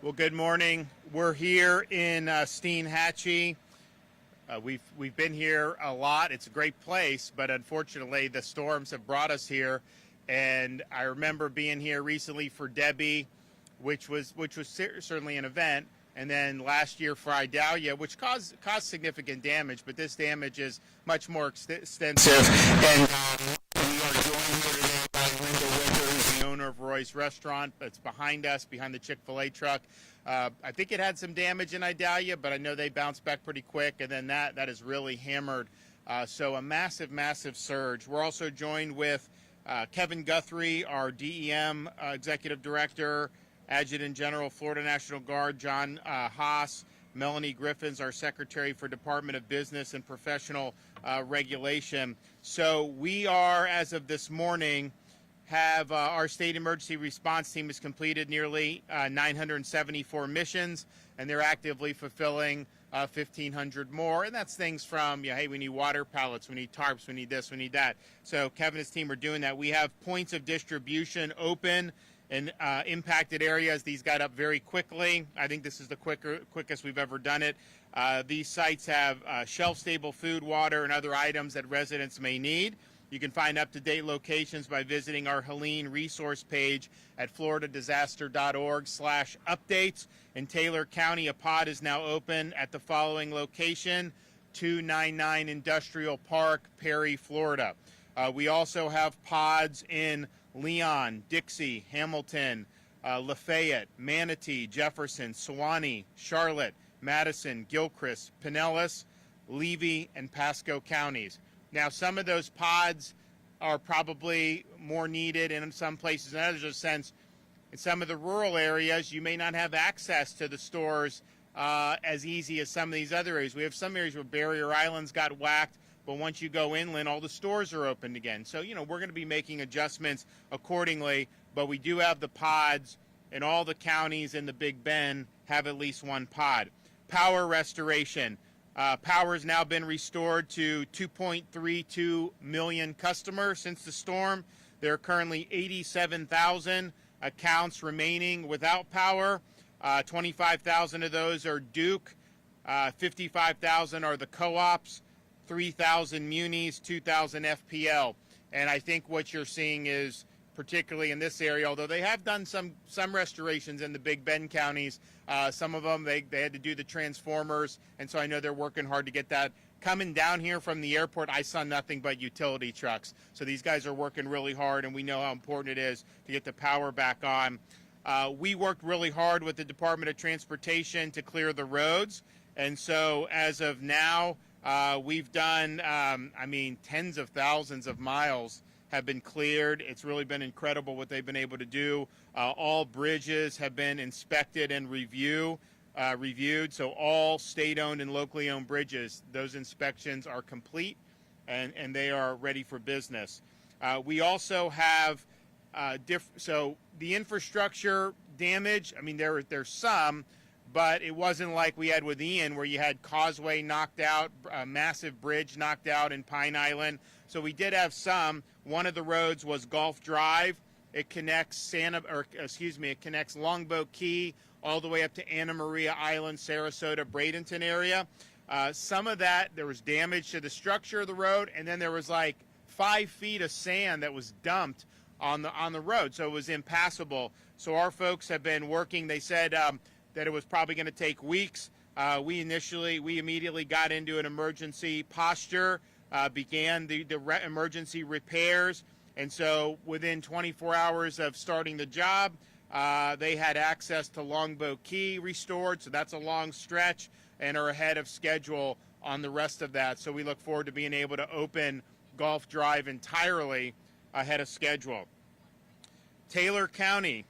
Well, good morning. We're here in Steinhatchee. We've been here a lot. It's a great place, but unfortunately the storms have brought us here. And I remember being here recently for Debbie, which was certainly an event, and then last year for Idalia, which caused significant damage. But this damage is much more extensive. And we are joined here today by Linda Wickers, the owner of Roy's Restaurant. That's behind us, behind the Chick-fil-A truck. I think it had some damage in Idalia, but I know they bounced back pretty quick, and then that is really hammered. So a massive, massive surge. We're also joined with Kevin Guthrie, our DEM Executive Director, Adjutant General, Florida National Guard, John Haas, Melanie Griffins, our Secretary for Department of Business and Professional Regulation. So we are, as of this morning, have our state emergency response team has completed nearly 974 missions, and they're actively fulfilling 1,500 more. And that's things from, hey, we need water pallets, we need tarps, we need this, we need that. So Kevin and his team are doing that. We have points of distribution open in impacted areas. These got up very quickly. I think this is the quickest we've ever done it. These sites have shelf-stable food, water, and other items that residents may need. You can find up-to-date locations by visiting our Helene resource page at floridadisaster.org/updates. In Taylor County, a pod is now open at the following location: 299 Industrial Park, Perry, Florida. We also have pods in Leon, Dixie, Hamilton, Lafayette, Manatee, Jefferson, Sewanee, Charlotte, Madison, Gilchrist, Pinellas, Levy, and Pasco counties. Now, some of those pods are probably more needed in some places than others. In a sense, in some of the rural areas, you may not have access to the stores as easy as some of these other areas. We have some areas where barrier islands got whacked, but once you go inland, all the stores are opened again. So, we're going to be making adjustments accordingly, but we do have the pods, and all the counties in the Big Bend have at least one pod. Power restoration. Power has now been restored to 2.32 million customers since the storm. There are currently 87,000 accounts remaining without power. 25,000 of those are Duke. 55,000 are the co-ops. 3,000 munis, 2,000 FPL. And I think what you're seeing is, particularly in this area, although they have done some restorations in the Big Bend counties, some of them, they had to do the transformers, and so I know they're working hard to get that. Coming down here from the airport, I saw nothing but utility trucks. So these guys are working really hard, and we know how important it is to get the power back on. We worked really hard with the Department of Transportation to clear the roads, and so as of now, we've done, tens of thousands of miles have been cleared. It's really been incredible what they've been able to do. All bridges have been inspected and reviewed. So all state-owned and locally owned bridges, those inspections are complete and they are ready for business. We also have so the infrastructure damage. There's some, but it wasn't like we had with Ian, where you had Causeway knocked out, a massive bridge knocked out in Pine Island. So we did have some. One of the roads was Gulf Drive. It connects it connects Longboat Key all the way up to Anna Maria Island, Sarasota, Bradenton area. Some of that, there was damage to the structure of the road, and then there was like 5 feet of sand that was dumped on the road, so it was impassable. So our folks have been working. They said that it was probably going to take weeks. We immediately got into an emergency posture, began the emergency repairs, and so within 24 hours of starting the job, they had access to Longboat Key restored, so that's a long stretch, and are ahead of schedule on the rest of that. So we look forward to being able to open Gulf Drive entirely ahead of schedule. Taylor County.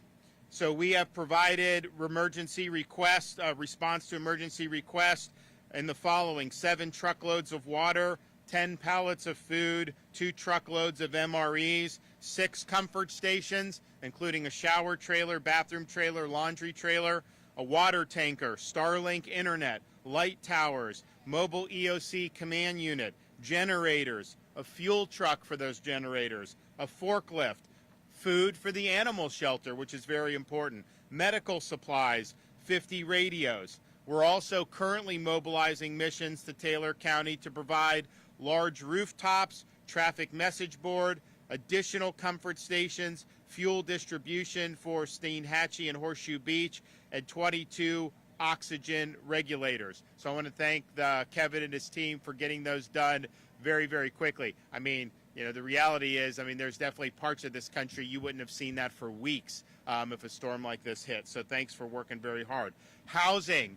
So we have provided emergency requests, response to emergency requests in the following: 7 truckloads of water, 10 pallets of food, 2 truckloads of MREs, 6 comfort stations, including a shower trailer, bathroom trailer, laundry trailer, a water tanker, Starlink internet, light towers, mobile EOC command unit, generators, a fuel truck for those generators, a forklift, food for the animal shelter, which is very important, medical supplies, 50 radios. We're also currently mobilizing missions to Taylor County to provide large rooftops, traffic message board, additional comfort stations, fuel distribution for Steinhatchee and Horseshoe Beach, and 22 oxygen regulators. So I want to thank Kevin and his team for getting those done very, very quickly. I mean, you know, the reality is, I mean, there's definitely parts of this country you wouldn't have seen that for weeks if a storm like this hit. So thanks for working very hard. Housing.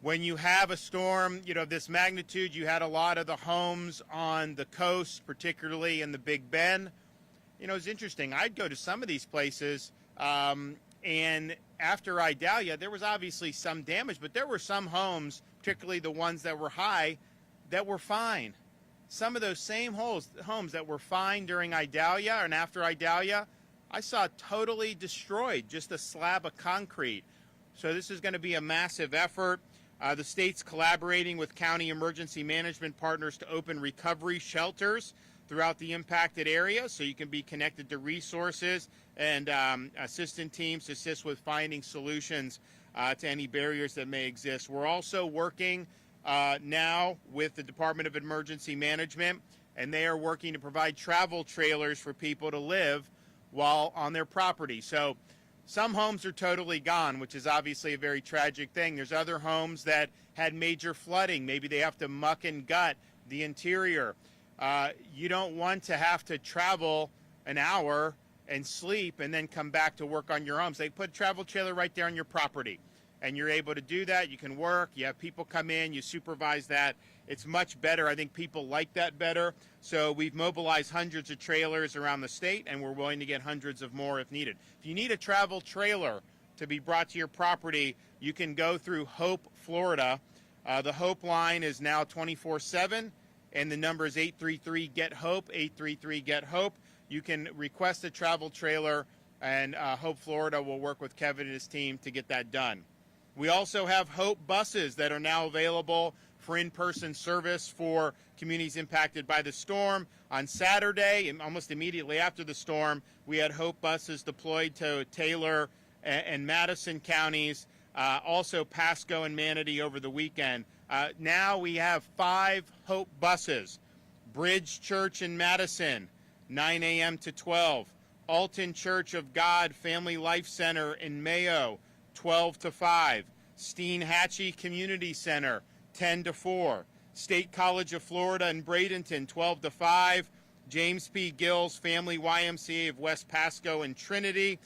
When you have a storm, you know, this magnitude, you had a lot of the homes on the coast, particularly in the Big Bend. You know, it's interesting. I'd go to some of these places, and after Idalia, there was obviously some damage, but there were some homes, particularly the ones that were high, that were fine. Some of those same homes that were fine during Idalia and after Idalia, I saw totally destroyed, just a slab of concrete. So this is going to be a massive effort. The state's collaborating with county emergency management partners to open recovery shelters throughout the impacted area, so you can be connected to resources and assistant teams to assist with finding solutions to any barriers that may exist. We're also working now with the Department of Emergency Management, and they are working to provide travel trailers for people to live while on their property. So some homes are totally gone, which is obviously a very tragic thing. There's other homes that had major flooding. Maybe they have to muck and gut the interior. You don't want to have to travel an hour and sleep and then come back to work on your homes. They put a travel trailer right there on your property, and you're able to do that. You can work. You have people come in. You supervise that. It's much better. I think people like that better. So we've mobilized hundreds of trailers around the state, and we're willing to get hundreds of more if needed. If you need a travel trailer to be brought to your property, you can go through Hope, Florida. The Hope line is now 24/7, and the number is 833-GET-HOPE, 833-GET-HOPE. You can request a travel trailer, and Hope, Florida will work with Kevin and his team to get that done. We also have Hope buses that are now available for in-person service for communities impacted by the storm. On Saturday, and almost immediately after the storm, we had Hope buses deployed to Taylor and Madison counties, also Pasco and Manatee over the weekend. Now we have 5 Hope buses. Bridge Church in Madison, 9 a.m. to 12. Alton Church of God Family Life Center in Mayo, 12 to 5. Steinhatchee Community Center, 10 to 4. State College of Florida in Bradenton, 12 to 5. James P. Gill's Family YMCA of West Pasco and Trinity,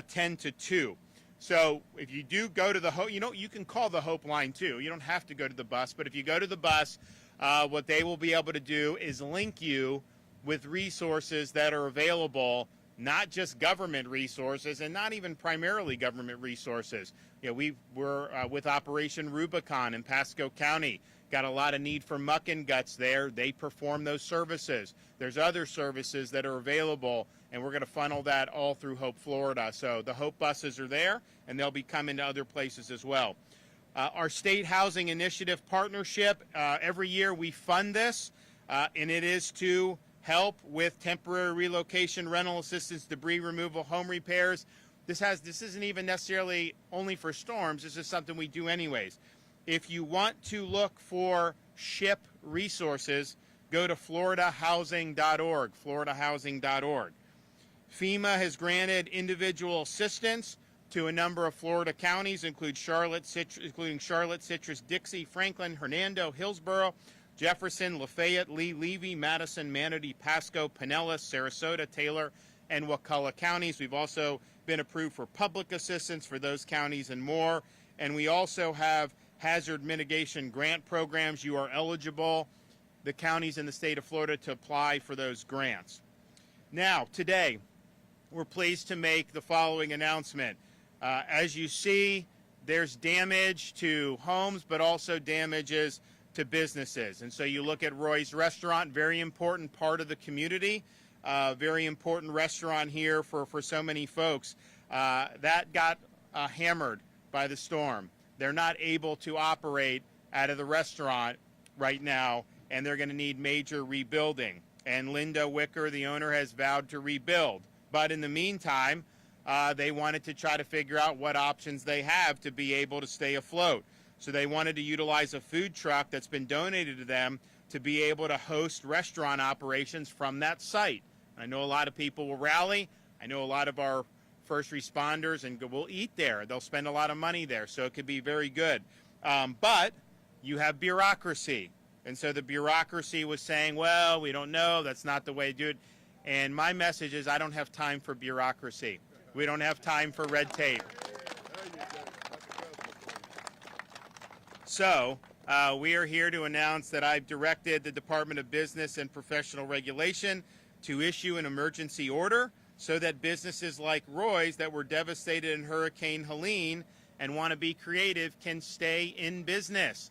10 to 2. So if you do go to the Hope, you can call the Hope line too. You don't have to go to the bus, but if you go to the bus, what they will be able to do is link you with resources that are available, not just government resources and not even primarily government resources. We were with Operation Rubicon in Pasco County. Got a lot of need for muck and guts there. They perform those services. There's other services that are available, and we're going to funnel that all through Hope, Florida. So the Hope buses are there, and they'll be coming to other places as well. Our State Housing Initiative partnership, every year we fund this, and it is to help with temporary relocation, rental assistance, debris removal, home repairs. This isn't even necessarily only for storms. This is something we do anyways. If you want to look for SHIP resources, go to floridahousing.org, floridahousing.org. FEMA has granted individual assistance to a number of Florida counties, including Charlotte, Citrus, Dixie, Franklin, Hernando, Hillsborough, Jefferson, Lafayette, Lee, Levy, Madison, Manatee, Pasco, Pinellas, Sarasota, Taylor, and Wakulla counties. We've also been approved for public assistance for those counties and more. And we also have hazard mitigation grant programs. You are eligible, the counties in the state of Florida, to apply for those grants. Now, today, we're pleased to make the following announcement. As you see, there's damage to homes, but also damages to businesses. And so you look at Roy's Restaurant, very important part of the community, very important restaurant here for so many folks. That got hammered by the storm. They're not able to operate out of the restaurant right now, and they're going to need major rebuilding. And Linda Wicker, the owner, has vowed to rebuild. But in the meantime, they wanted to try to figure out what options they have to be able to stay afloat. So they wanted to utilize a food truck that's been donated to them to be able to host restaurant operations from that site. I know a lot of people will rally. I know a lot of our first responders and will eat there. They'll spend a lot of money there, so it could be very good. But you have bureaucracy. And so the bureaucracy was saying, well, we don't know. That's not the way to do it. And my message is I don't have time for bureaucracy. We don't have time for red tape. So we are here to announce that I've directed the Department of Business and Professional Regulation to issue an emergency order so that businesses like Roy's that were devastated in Hurricane Helene and want to be creative can stay in business.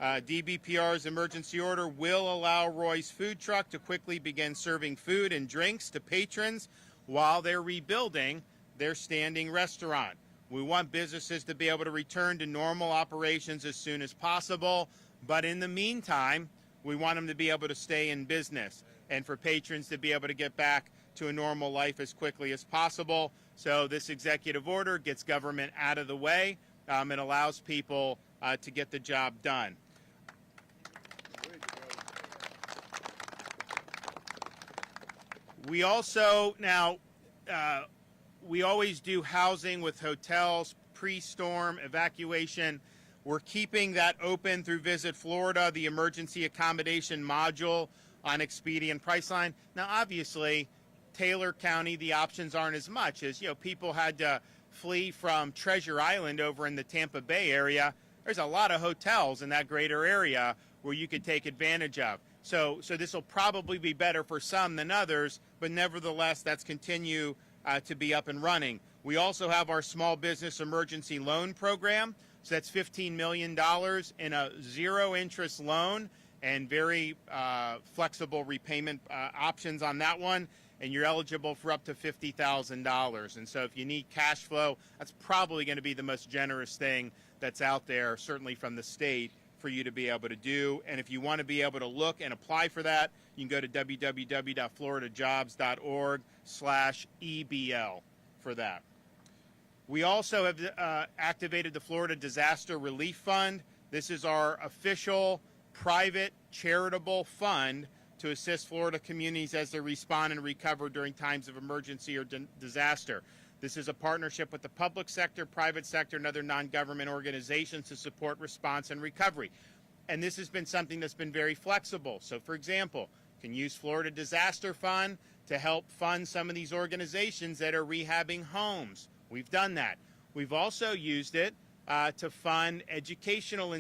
DBPR's emergency order will allow Roy's food truck to quickly begin serving food and drinks to patrons while they're rebuilding their standing restaurant. We want businesses to be able to return to normal operations as soon as possible, but in the meantime, we want them to be able to stay in business and for patrons to be able to get back to a normal life as quickly as possible. So this executive order gets government out of the way and allows people to get the job done. We also now, we always do housing with hotels, pre-storm evacuation. We're keeping that open through Visit Florida, the emergency accommodation module on Expedia Priceline. Now, obviously, Taylor County, the options aren't as much as, people had to flee from Treasure Island over in the Tampa Bay area. There's a lot of hotels in that greater area where you could take advantage of. So this will probably be better for some than others, but nevertheless, that's continue to be up and running. We also have our small business emergency loan program. So that's $15 million in a zero-interest loan and very flexible repayment options on that one. And you're eligible for up to $50,000. And so if you need cash flow, that's probably going to be the most generous thing that's out there, certainly from the state, for you to be able to do. And if you want to be able to look and apply for that, you can go to www.floridajobs.org/EBL for that. We also have activated the Florida Disaster Relief Fund. This is our official private charitable fund to assist Florida communities as they respond and recover during times of emergency or disaster. This is a partnership with the public sector, private sector, and other non-government organizations to support response and recovery. And this has been something that's been very flexible. So, for example, you can use Florida Disaster Fund to help fund some of these organizations that are rehabbing homes. We've done that. We've also used it to fund educational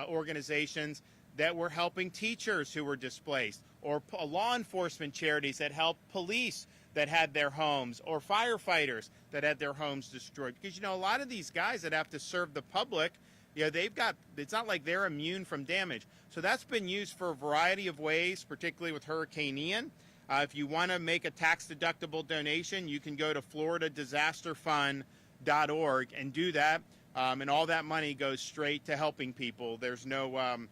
organizations that were helping teachers who were displaced, or law enforcement charities that help police that had their homes, or firefighters that had their homes destroyed. Because, a lot of these guys that have to serve the public, it's not like they're immune from damage. So that's been used for a variety of ways, particularly with Hurricane Ian. If you want to make a tax-deductible donation, you can go to floridadisasterfund.org and do that, and all that money goes straight to helping people. There's no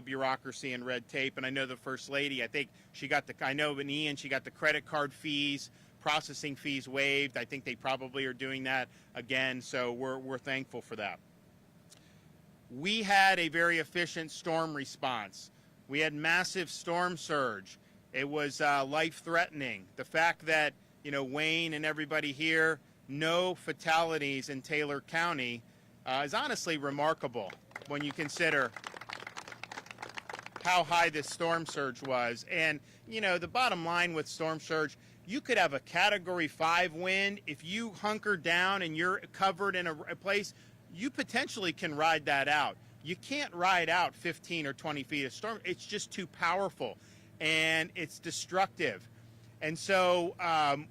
bureaucracy and red tape. And I know the First Lady, I think she got in Ian, she got the credit card fees, processing fees waived. I think they probably are doing that again, so we're thankful for that. We had a very efficient storm response. We had massive storm surge. It was life-threatening. The fact that, Wayne and everybody here, no fatalities in Taylor County is honestly remarkable when you consider how high this storm surge was. And, the bottom line with storm surge, you could have a Category 5 wind. If you hunker down and you're covered in a place, you potentially can ride that out. You can't ride out 15 or 20 feet of storm. It's just too powerful, and it's destructive. And so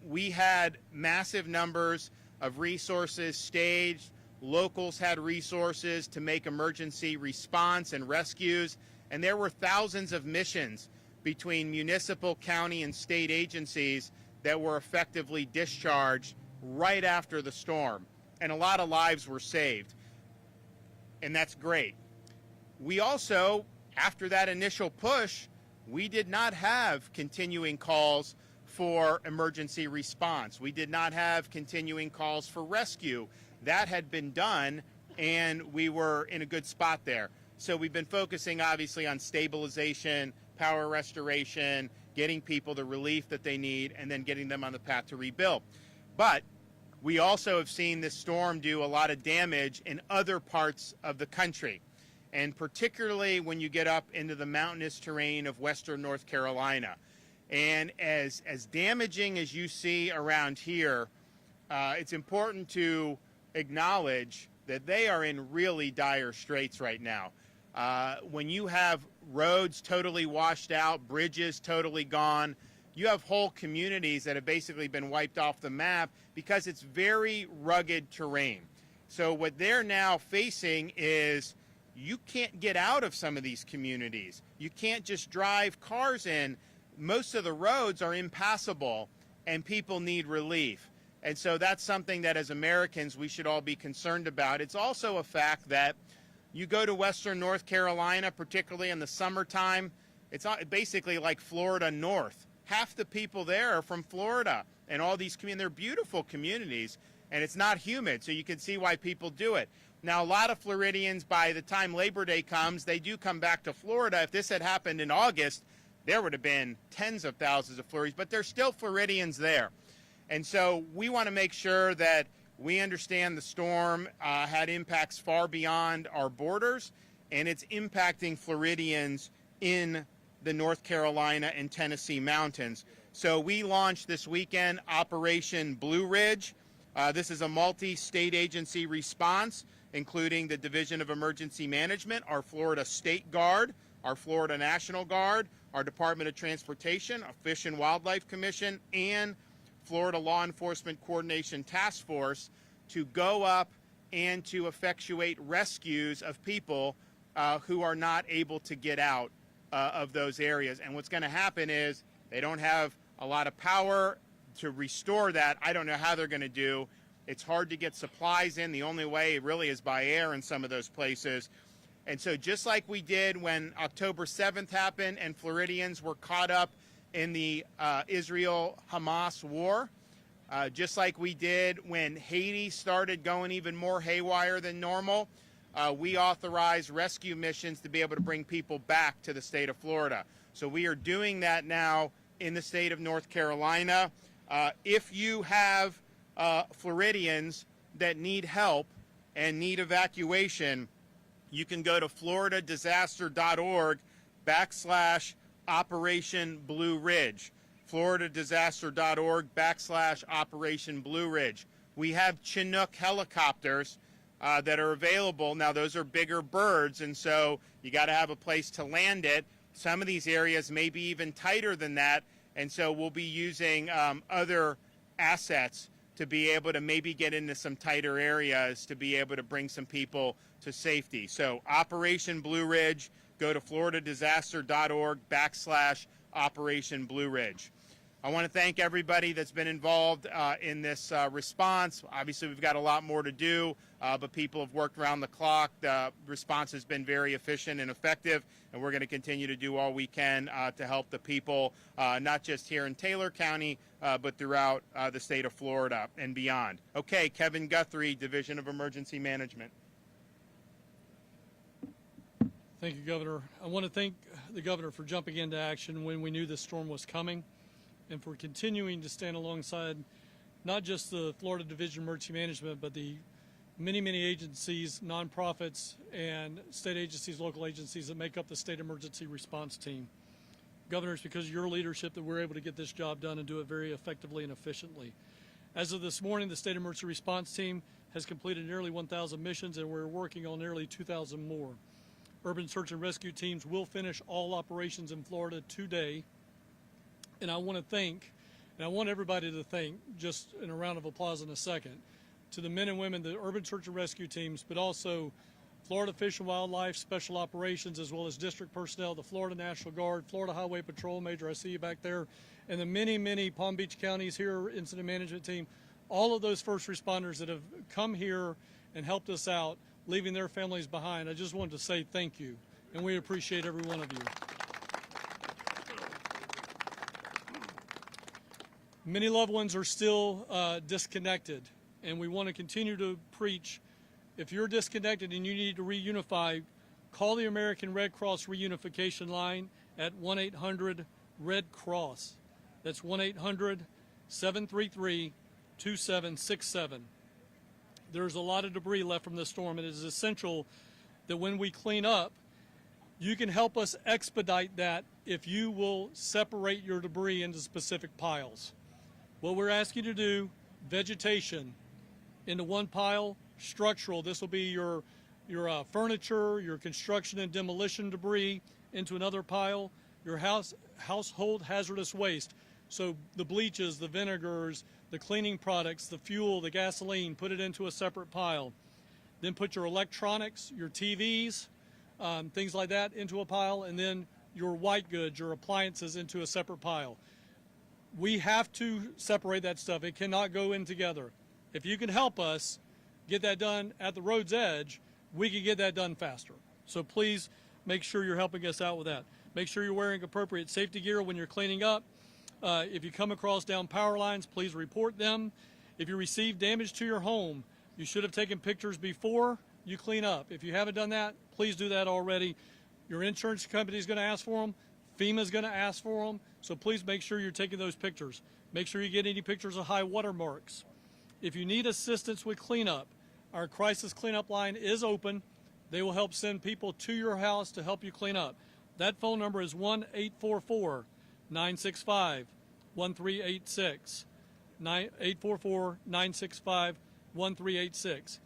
we had massive numbers of resources staged. Locals had resources to make emergency response and rescues. And there were thousands of missions between municipal, county, and state agencies that were effectively discharged right after the storm. And a lot of lives were saved. And that's great. We also, after that initial push, we did not have continuing calls for emergency response. We did not have continuing calls for rescue. That had been done, and we were in a good spot there. So we've been focusing obviously on stabilization, power restoration, getting people the relief that they need, and then getting them on the path to rebuild. But we also have seen this storm do a lot of damage in other parts of the country, and particularly when you get up into the mountainous terrain of western North Carolina. And as damaging as you see around here, it's important to acknowledge that they are in really dire straits right now. When you have roads totally washed out, bridges totally gone, you have whole communities that have basically been wiped off the map because it's very rugged terrain. So what they're now facing is you can't get out of some of these communities. You can't just drive cars in. Most of the roads are impassable, and people need relief. And so that's something that as Americans we should all be concerned about. It's also a fact that you go to western North Carolina, particularly in the summertime, it's basically like Florida North. Half the people there are from Florida, and all these communities, they're beautiful communities, and it's not humid, so you can see why people do it. Now, a lot of Floridians, by the time Labor Day comes, they do come back to Florida. If this had happened in August, there would have been tens of thousands of Floridians, but there's still Floridians there. And so we want to make sure that we understand the storm had impacts far beyond our borders, and it's impacting Floridians in the North Carolina and Tennessee mountains. So we launched this weekend Operation Blue Ridge. This is a multi-state agency response, including the Division of Emergency Management, our Florida State Guard, our Florida National Guard, our Department of Transportation, our Fish and Wildlife Commission, and Florida Law Enforcement Coordination Task Force to go up and to effectuate rescues of people who are not able to get out of those areas. And what's going to happen is they don't have a lot of power to restore that. I don't know how they're going to do. It's hard to get supplies in. The only way really is by air in some of those places. And so just like we did when October 7th happened and Floridians were caught up in the Israel-Hamas war, just like we did when Haiti started going even more haywire than normal, we authorized rescue missions to be able to bring people back to the state of Florida. So we are doing that now in the state of North Carolina. If you have Floridians that need help and need evacuation, you can go to floridadisaster.org/Operation Blue Ridge. floridadisaster.org/Operation Blue Ridge. We have Chinook helicopters that are available. Now, those are bigger birds, and so you got to have a place to land it. Some of these areas may be even tighter than that, and so we'll be using other assets to be able to maybe get into some tighter areas to be able to bring some people to safety. So Operation Blue Ridge, go to floridadisaster.org/Operation Blue Ridge. I want to thank everybody that's been involved in this response. Obviously, we've got a lot more to do, but people have worked around the clock. The response has been very efficient and effective, and we're going to continue to do all we can to help the people, not just here in Taylor County, but throughout the state of Florida and beyond. Okay, Kevin Guthrie, Division of Emergency Management. Thank you, Governor. I want to thank the Governor for jumping into action when we knew this storm was coming, and for continuing to stand alongside not just the Florida Division of Emergency Management, but the many, many agencies, nonprofits, and state agencies, local agencies that make up the State Emergency Response Team. Governor, it's because of your leadership that we're able to get this job done and do it very effectively and efficiently. As of this morning, the State Emergency Response Team has completed nearly 1,000 missions, and we're working on nearly 2,000 more. Urban search and rescue teams will finish all operations in Florida today. And I want to thank, and I want everybody to thank, just in a round of applause in a second, to the men and women, the urban search and rescue teams, but also Florida Fish and Wildlife, Special Operations, as well as district personnel, the Florida National Guard, Florida Highway Patrol, Major, I see you back there, and the many, many Palm Beach counties here, incident management team, all of those first responders that have come here and helped us out, leaving their families behind. I just wanted to say thank you, and we appreciate every one of you. Many loved ones are still disconnected, and we want to continue to preach. If you're disconnected and you need to reunify, call the American Red Cross reunification line at 1-800-RED-CROSS. That's 1-800-733-2767. There's a lot of debris left from this storm, and it is essential that when we clean up, you can help us expedite that if you will separate your debris into specific piles. What we're asking you to do, vegetation into one pile, structural, this will be your furniture, your construction and demolition debris into another pile, your household hazardous waste. So the bleaches, the vinegars, the cleaning products, the fuel, the gasoline, put it into a separate pile. Then put your electronics, your TVs, things like that into a pile, and then your white goods, your appliances into a separate pile. We have to separate that stuff. It cannot go in together. If you can help us get that done at the road's edge, we can get that done faster. So please make sure you're helping us out with that. Make sure you're wearing appropriate safety gear when you're cleaning up. If you come across down power lines, please report them. If you receive damage to your home, you should have taken pictures before you clean up. If you haven't done that, please do that already. Your insurance company is going to ask for them. FEMA is going to ask for them. So please make sure you're taking those pictures. Make sure you get any pictures of high water marks. If you need assistance with cleanup, our crisis cleanup line is open. They will help send people to your house to help you clean up. That phone number is 1-844-965-1386. 844-965-1386.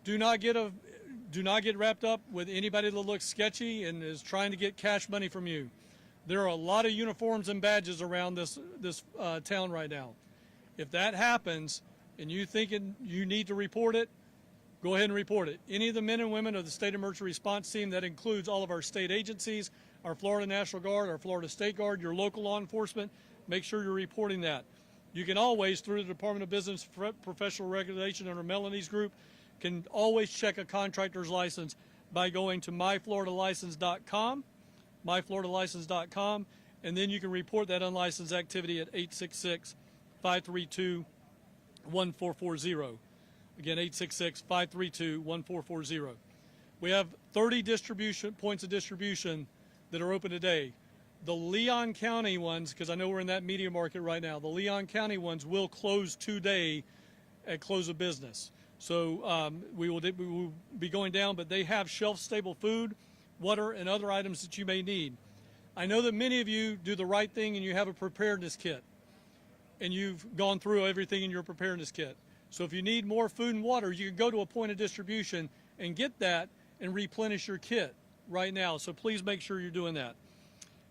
Do not get wrapped up with anybody that looks sketchy and is trying to get cash money from you. There are a lot of uniforms and badges around this town right now. If that happens and you think you need to report it, go ahead and report it. Any of the men and women of the State Emergency Response Team, that includes all of our state agencies, our Florida National Guard, our Florida State Guard, your local law enforcement, make sure you're reporting that. You can always, through the Department of Business Professional Regulation under Melanie's group, can always check a contractor's license by going to myfloridalicense.com, and then you can report that unlicensed activity at 866-532-1440. Again, 866-532-1440. We have 30 points of distribution that are open today. The Leon County ones, because I know we're in that media market right now, the Leon County ones will close today at close of business. So we will be going down, but they have shelf-stable food, water, and other items that you may need. I know that many of you do the right thing and you have a preparedness kit, and you've gone through everything in your preparedness kit. So if you need more food and water, you can go to a point of distribution and get that and replenish your kit right now. So please make sure you're doing that.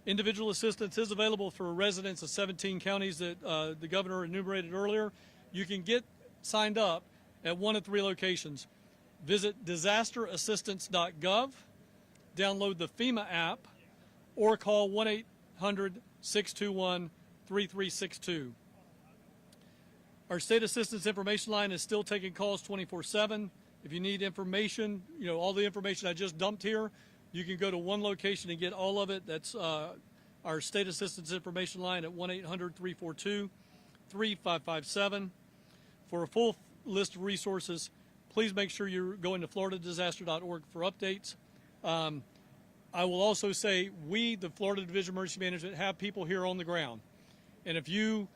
Individual assistance is available for residents of 17 counties that the governor enumerated earlier. You can get signed up at one of 3 locations. Visit disasterassistance.gov, download the FEMA app, or call 1-800-621-3362. Our state assistance information line is still taking calls 24/7. If you need information, all the information I just dumped here, you can go to one location and get all of it. That's our state assistance information line at 1-800-342-3557. For a full list of resources, please make sure you're going to floridadisaster.org for updates. I will also say we, the Florida Division of Emergency Management, have people here on the ground. And I'm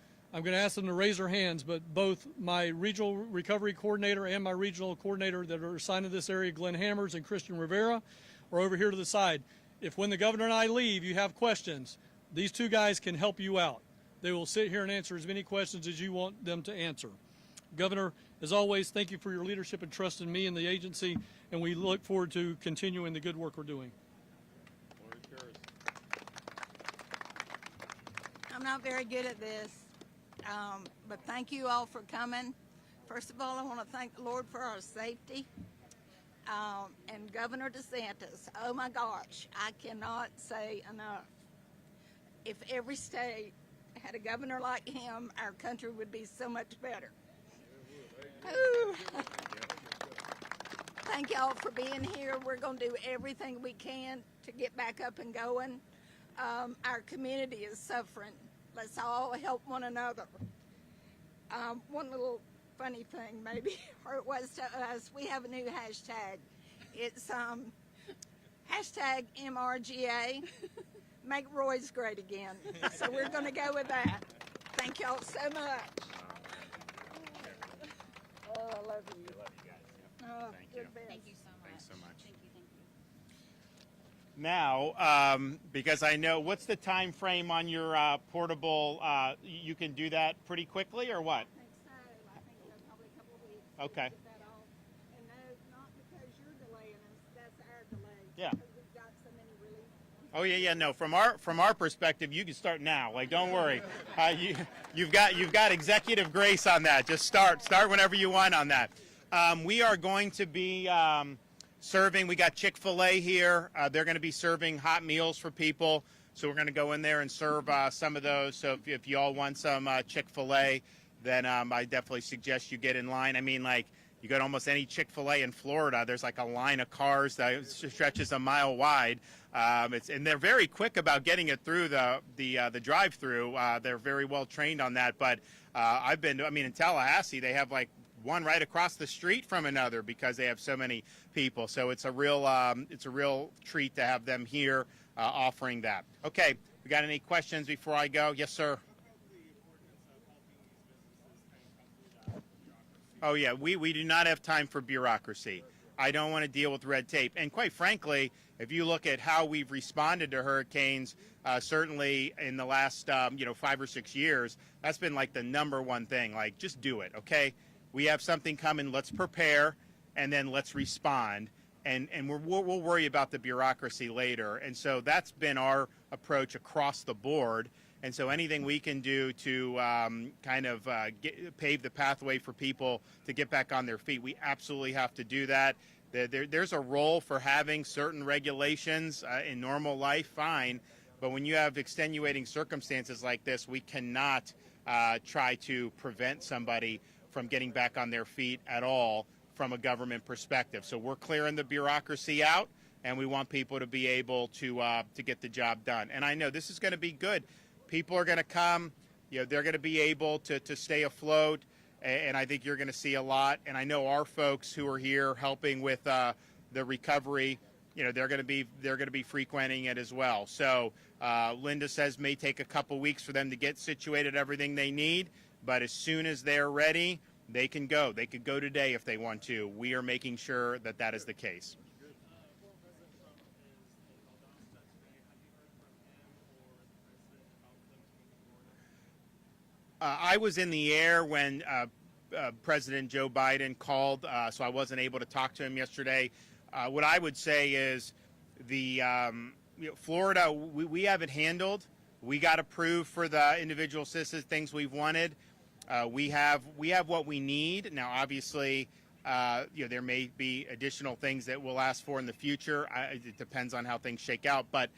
going to ask them to raise their hands, but both my regional recovery coordinator and my regional coordinator that are assigned to this area, Glenn Hammers and Christian Rivera, are over here to the side. If when the governor and I leave, you have questions, these 2 guys can help you out. They will sit here and answer as many questions as you want them to answer. Governor, as always, thank you for your leadership and trust in me and the agency, and we look forward to continuing the good work we're doing. I'm not very good at this, but thank you all for coming. First of all, I want to thank the Lord for our safety. And Governor DeSantis, oh my gosh, I cannot say enough. If every state had a governor like him, our country would be so much better. Thank y'all for being here. We're going to do everything we can to get back up and going. Our community is suffering. Let's all help one another. One little funny thing, maybe, or it was to us, we have a new hashtag. It's hashtag MRGA, make Roy's great again. So we're going to go with that. Thank y'all so much. Oh, I love you. I love you guys. Yeah. Oh, Thank you're you. the best. Thank you so much. Thanks so much. Thank you. Now, because I know, what's the time frame on your portable? You can do that pretty quickly, or what? I think so. I think so, probably a couple of weeks. Okay. Get that off. And no, not because you're delaying us. That's our delay. Yeah. Because we've got so many really. Oh yeah, no. From our perspective, you can start now. Like, don't worry. You've got executive grace on that. Just start whenever you want on that. We are going to be serving. We got Chick-fil-A here. They're going to be serving hot meals for people. So we're going to go in there and serve some of those. So if you all want some Chick-fil-A, then I definitely suggest you get in line. I mean, like, you go to almost any Chick-fil-A in Florida, there's like a line of cars that stretches a mile wide. And they're very quick about getting it through the drive-through. They're very well trained on that. But in Tallahassee, they have like one right across the street from another because they have so many people. So it's a real treat to have them here offering that. Okay, we got any questions before I go? Yes, sir. Oh, yeah, we do not have time for bureaucracy. I don't want to deal with red tape. And quite frankly, if you look at how we've responded to hurricanes, certainly in the last 5 or 6 years, that's been like the number one thing. Like, just do it, okay? We have something coming, let's prepare, and then let's respond. And we'll worry about the bureaucracy later. And so that's been our approach across the board. And so anything we can do to pave the pathway for people to get back on their feet, we absolutely have to do that. There's a role for having certain regulations in normal life, fine. But when you have extenuating circumstances like this, we cannot try to prevent somebody from getting back on their feet at all from a government perspective. So we're clearing the bureaucracy out, and we want people to be able to get the job done. And I know this is going to be good. People are going to come, they're going to be able to stay afloat, and I think you're going to see a lot. And I know our folks who are here helping with the recovery, they're going to be frequenting it as well. So Linda says may take a couple weeks for them to get situated, everything they need, but as soon as they're ready, they can go. They could go today if they want to. We are making sure that that is the case. I was in the air when President Joe Biden called, so I wasn't able to talk to him yesterday. What I would say is Florida, we have it handled. We got approved for the individual assistance things we've wanted. We have what we need. Now, obviously, there may be additional things that we'll ask for in the future. It depends on how things shake out. But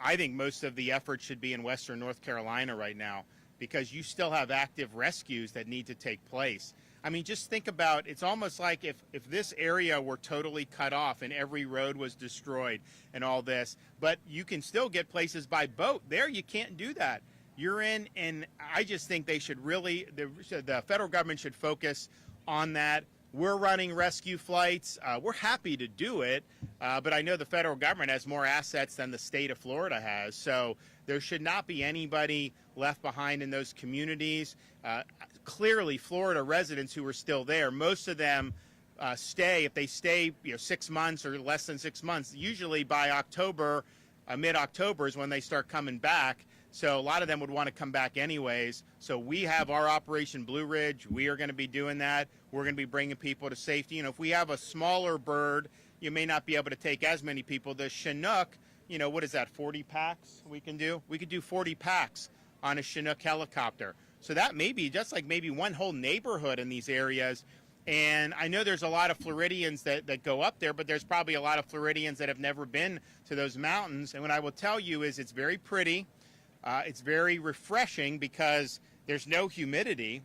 I think most of the effort should be in Western North Carolina right now because you still have active rescues that need to take place. I mean, just think about, it's almost like if this area were totally cut off and every road was destroyed and all this, but you can still get places by boat. There, you can't do that. You're in, and I just think they should really, the federal government should focus on that. We're running rescue flights. We're happy to do it, but I know the federal government has more assets than the state of Florida has, so there should not be anybody left behind in those communities. Clearly, Florida residents who are still there, most of them stay, if they stay 6 months or less than 6 months, usually by October, mid-October is when they start coming back. So a lot of them would want to come back anyways. So we have our Operation Blue Ridge. We are going to be doing that. We're going to be bringing people to safety. If we have a smaller bird, you may not be able to take as many people. The Chinook, what is that, 40 packs we can do? We could do 40 packs on a Chinook helicopter. So that may be just like maybe one whole neighborhood in these areas. And I know there's a lot of Floridians that go up there, but there's probably a lot of Floridians that have never been to those mountains. And what I will tell you is it's very pretty. It's very refreshing because there's no humidity,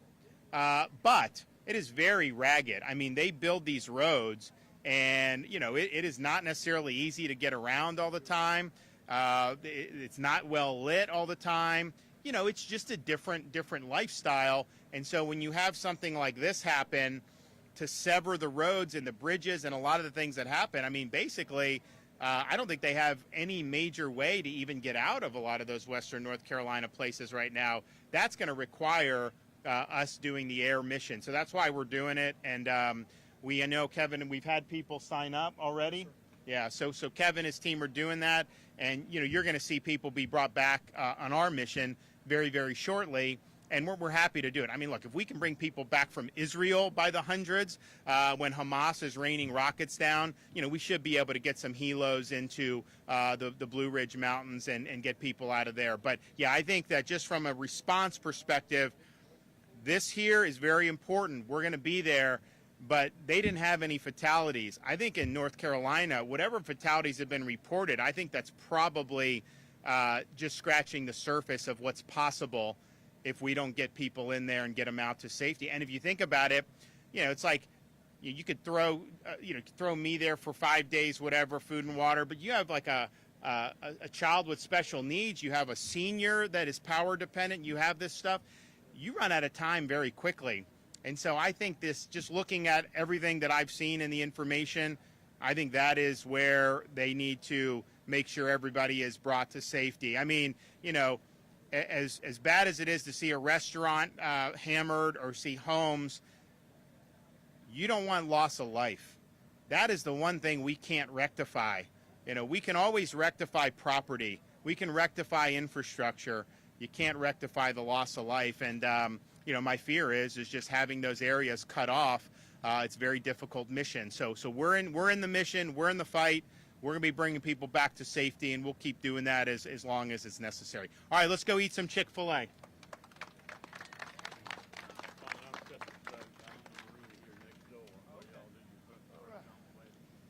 but it is very ragged. I mean, they build these roads, and, it is not necessarily easy to get around all the time. It's not well lit all the time. You know, it's just a different lifestyle. And so when you have something like this happen, to sever the roads and the bridges and a lot of the things that happen, I mean, basically, I don't think they have any major way to even get out of a lot of those Western North Carolina places right now. That's going to require us doing the air mission. So that's why we're doing it. And I know, Kevin, we've had people sign up already. Sure. Yeah, so Kevin and his team are doing that. And, you know, you're going to see people be brought back on our mission very, very shortly. And we're happy to do it. I mean, look, if we can bring people back from Israel by the hundreds when Hamas is raining rockets down, you know, we should be able to get some helos into the Blue Ridge Mountains and get people out of there. But, yeah, I think that just from a response perspective, this here is very important. We're going to be there, but they didn't have any fatalities. I think in North Carolina, whatever fatalities have been reported, I think that's probably just scratching the surface of what's possible if we don't get people in there and get them out to safety. And if you think about it, you know, it's like you could throw me there for 5 days, whatever, food and water, but you have like a child with special needs, you have a senior that is power dependent, you have this stuff, you run out of time very quickly. And so I think this, just looking at everything that I've seen in the information, I think that is where they need to make sure everybody is brought to safety. I mean, you know, as bad as it is to see a restaurant hammered or see homes, you don't want loss of life. That is the one thing we can't rectify. You know, we can always rectify property. We can rectify infrastructure. You can't rectify the loss of life. And, you know, my fear is just having those areas cut off. It's a very difficult mission. So we're in the mission. We're in the fight. We're going to be bringing people back to safety, and we'll keep doing that as long as it's necessary. All right, let's go eat some Chick-fil-A.